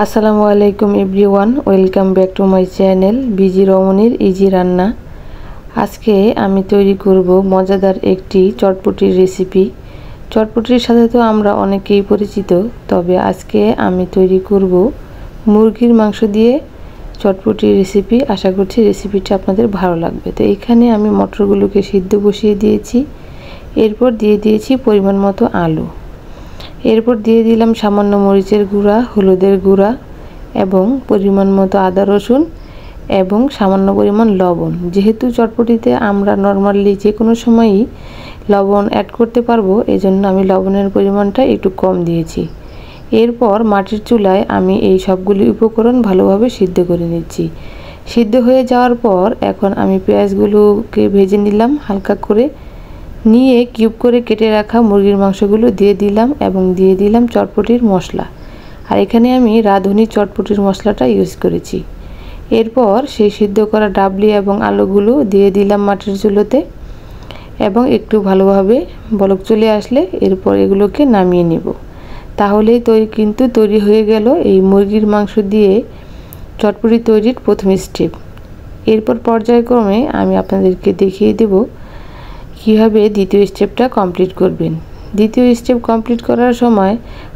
আসসালামু আলাইকুম everyone, welcome back to my channel busy রমণীর ইজি রান্না। আজকে আমি তৈরি করব মজাদার একটি চটপটির রেসিপি। চটপটির সাথে তো আমরা অনেকেই পরিচিত, তবে আজকে আমি তৈরি করব মুরগির মাংস দিয়ে চটপটির রেসিপি। আশা করছি রেসিপিটা আপনাদের ভালো লাগবে। তো এখানে আমি মটরগুলোকে সিদ্ধ বসিয়ে দিয়েছি, এরপর দিয়ে দিয়েছি পরিমাণ মতো আলু, এরপর দিয়ে দিলাম সামান্য মরিচের গুঁড়া, হলুদের গুঁড়া এবং পরিমাণ মতো আদা রসুন এবং সামান্য পরিমাণ লবণ। যেহেতু চটপটিতে আমরা নর্মালি যে কোনো সময়ই লবণ অ্যাড করতে পারবো, এজন্য আমি লবণের পরিমাণটা একটু কম দিয়েছি। এরপর মাটির চুলায় আমি এই সবগুলি উপকরণ ভালোভাবে সিদ্ধ করে নিচ্ছি। সিদ্ধ হয়ে যাওয়ার পর এখন আমি পেঁয়াজগুলোকে ভেজে নিলাম হালকা করে, নিয়ে কিউব করে কেটে রাখা মুরগির মাংসগুলো দিয়ে দিলাম এবং দিয়ে দিলাম চটপটির মশলা। আর এখানে আমি রাঁধুনি চটপটির মশলাটা ইউজ করেছি। এরপর সেই সিদ্ধ করা ডাবলি এবং আলুগুলো দিয়ে দিলাম মাটির চুলোতে এবং একটু ভালোভাবে বলক চলে আসলে এরপর এগুলোকে নামিয়ে নেব। তাহলেই তৈরি হয়ে গেল এই মুরগির মাংস দিয়ে চটপটি তৈরির প্রথম স্টেপ। এরপর পর্যায়ক্রমে আমি আপনাদেরকে দেখিয়ে দেব কীভাবে দ্বিতীয় স্টেপটা কমপ্লিট করবেন। দ্বিতীয় স্টেপ কমপ্লিট করার সময়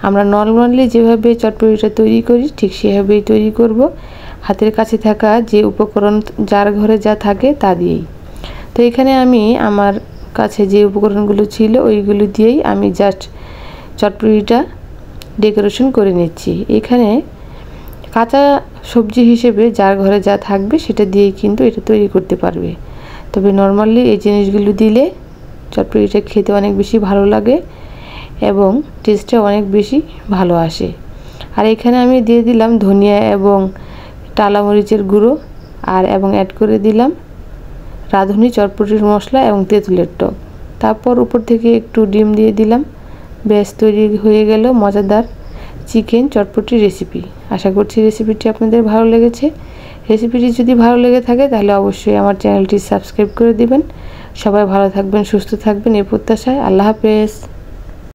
আমরা নর্মালি যেভাবে চটপটিটা তৈরি করি ঠিক সেভাবেই তৈরি করব, হাতের কাছে থাকা যে উপকরণ যার ঘরে যা থাকে তা দিয়েই। তো এখানে আমি আমার কাছে যে উপকরণগুলো ছিল ওইগুলো দিয়েই আমি জাস্ট চটপটিটা ডেকোরেশন করে নিচ্ছি। এখানে কাঁচা সবজি হিসেবে যার ঘরে যা থাকবে সেটা দিয়েই কিন্তু এটা তৈরি করতে পারবে। তবে নর্মালি এই জিনিসগুলো দিলে চটপটিটা খেতে অনেক বেশি ভালো লাগে এবং টেস্টটা অনেক বেশি ভালো আসে। আর এখানে আমি দিয়ে দিলাম ধনিয়া এবং টালা মরিচের গুঁড়ো এবং অ্যাড করে দিলাম রাঁধুনি চটপটির মশলা এবং তেঁতুলের টক। তারপর উপর থেকে একটু ডিম দিয়ে দিলাম। ব্যাস তৈরি হয়ে গেল মজাদার চিকেন চটপটি রেসিপি। আশা করছি রেসিপিটি আপনাদের ভালো লেগেছে। রেসিপিটি যদি ভালো লেগে থাকে তাহলে অবশ্যই আমার চ্যানেলটি সাবস্ক্রাইব করে দিবেন। সবাই ভালো থাকবেন, সুস্থ থাকবেন এই প্রত্যাশায়। আল্লাহ হাফেজ।